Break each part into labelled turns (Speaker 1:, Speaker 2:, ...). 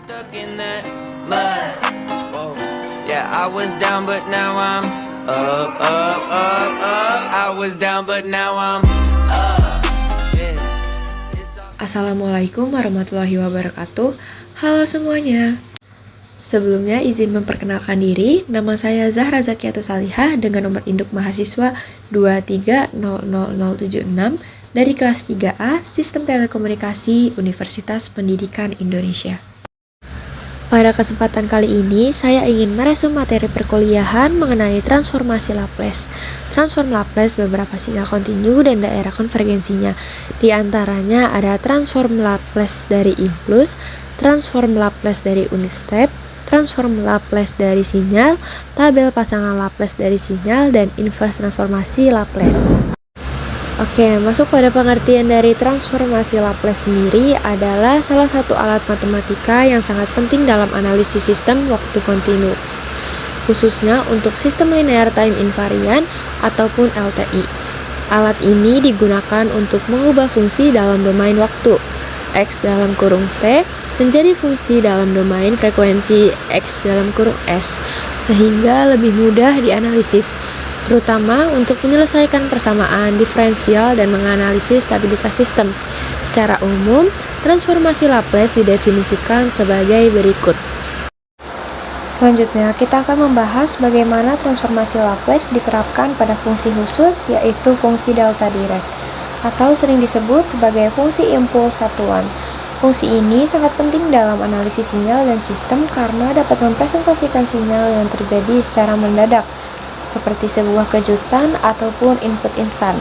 Speaker 1: Stuck in that mud. Whoa. Yeah, I was down, but now I'm up, up, up, up. I was down, but now I'm up. Yeah.
Speaker 2: Assalamualaikum warahmatullahi wabarakatuh. Halo semuanya. Sebelumnya izin memperkenalkan diri, nama saya Zahra Zakiatus Salihah dengan nomor induk mahasiswa 2300076 dari kelas 3A Sistem Telekomunikasi Universitas Pendidikan Indonesia. Pada kesempatan kali ini, saya ingin meresum materi perkuliahan mengenai transformasi Laplace. Transform Laplace beberapa sinyal kontinu dan daerah konvergensinya. Di antaranya ada transform Laplace dari impuls, transform Laplace dari unit step, transform Laplace dari sinyal, tabel pasangan Laplace dari sinyal, dan inverse transformasi Laplace. Oke, masuk pada pengertian dari transformasi Laplace sendiri adalah salah satu alat matematika yang sangat penting dalam analisis sistem waktu kontinu, khususnya untuk sistem linear time invariant ataupun LTI. Alat ini digunakan untuk mengubah fungsi dalam domain waktu, X dalam kurung T, menjadi fungsi dalam domain frekuensi X dalam kurung S, sehingga lebih mudah dianalisis, terutama untuk menyelesaikan persamaan diferensial dan menganalisis stabilitas sistem. Secara umum, transformasi Laplace didefinisikan sebagai berikut. Selanjutnya, kita akan membahas bagaimana transformasi Laplace diterapkan pada fungsi khusus, yaitu fungsi delta Dirac, atau sering disebut sebagai fungsi impuls satuan. Fungsi ini sangat penting dalam analisis sinyal dan sistem karena dapat mempresentasikan sinyal yang terjadi secara mendadak, seperti sebuah kejutan ataupun input instan.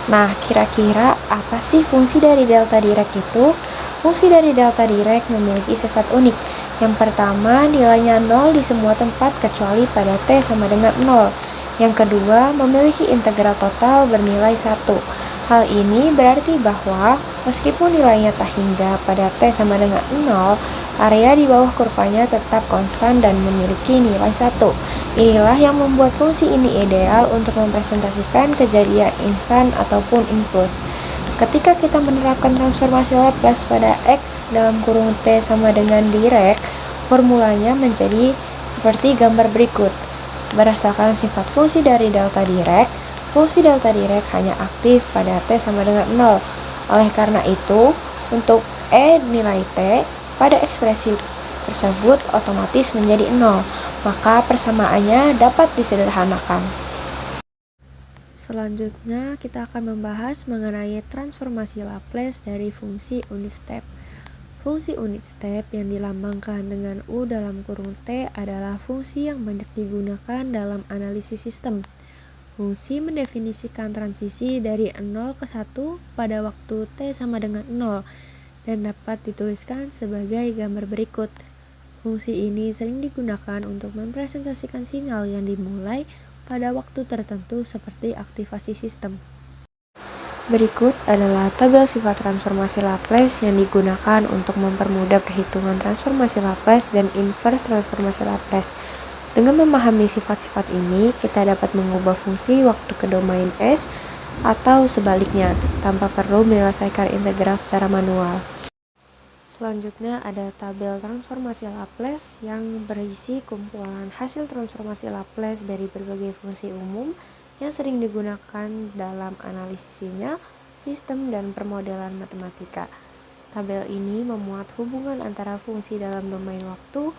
Speaker 2: Nah, kira-kira apa sih fungsi dari delta Dirac itu? Fungsi dari delta Dirac memiliki sifat unik. Yang pertama, nilainya 0 di semua tempat kecuali pada T sama dengan 0. Yang kedua, memiliki integral total bernilai 1. Hal ini berarti bahwa meskipun nilainya tak hingga pada T sama dengan 0, area di bawah kurvanya tetap konstan dan memiliki nilai 1. Inilah yang membuat fungsi ini ideal untuk mempresentasikan kejadian instan ataupun impuls. Ketika kita menerapkan transformasi Laplace pada X dalam kurung T sama dengan Dirac, formulanya menjadi seperti gambar berikut. Berdasarkan sifat fungsi dari delta Dirac, fungsi delta Dirac hanya aktif pada T sama dengan 0. Oleh karena itu, untuk E nilai T pada ekspresi tersebut otomatis menjadi 0, maka persamaannya dapat disederhanakan. Selanjutnya, kita akan membahas mengenai transformasi Laplace dari fungsi unit step. Fungsi unit step yang dilambangkan dengan U dalam kurung T adalah fungsi yang banyak digunakan dalam analisis sistem. Fungsi mendefinisikan transisi dari 0 ke 1 pada waktu T sama dengan 0 dan dapat dituliskan sebagai gambar berikut. Fungsi ini sering digunakan untuk mempresentasikan sinyal yang dimulai pada waktu tertentu seperti aktivasi sistem. Berikut adalah tabel sifat transformasi Laplace yang digunakan untuk mempermudah perhitungan transformasi Laplace dan inverse transformasi Laplace. Dengan memahami sifat-sifat ini, kita dapat mengubah fungsi waktu ke domain S atau sebaliknya, tanpa perlu menyelesaikan integral secara manual. Selanjutnya ada tabel transformasi Laplace yang berisi kumpulan hasil transformasi Laplace dari berbagai fungsi umum yang sering digunakan dalam analisis sinyal, sistem, dan permodelan matematika. Tabel ini memuat hubungan antara fungsi dalam domain waktu,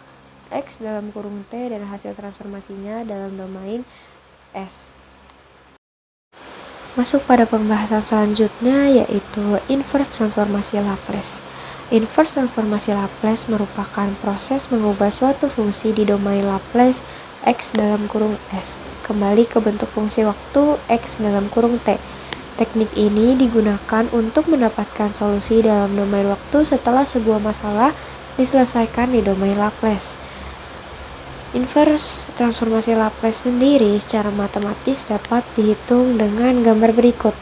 Speaker 2: X dalam kurung T, dan hasil transformasinya dalam domain S. Masuk pada pembahasan selanjutnya, yaitu inverse transformasi Laplace. Inverse transformasi Laplace merupakan proses mengubah suatu fungsi di domain Laplace X dalam kurung S kembali ke bentuk fungsi waktu X dalam kurung T. Teknik ini digunakan untuk mendapatkan solusi dalam domain waktu setelah sebuah masalah diselesaikan di domain Laplace. Inverse transformasi Laplace sendiri secara matematis dapat dihitung dengan gambar berikut,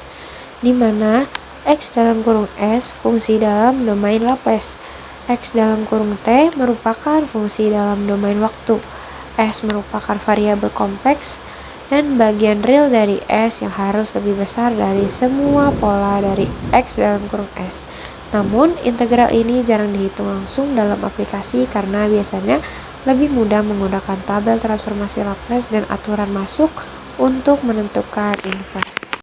Speaker 2: di mana X dalam kurung S fungsi dalam domain Laplace, X dalam kurung T merupakan fungsi dalam domain waktu, S merupakan variabel kompleks, dan bagian real dari S yang harus lebih besar dari semua pola dari X dalam kurung S. Namun, integral ini jarang dihitung langsung dalam aplikasi karena biasanya lebih mudah menggunakan tabel transformasi Laplace dan aturan masuk untuk menentukan inverse.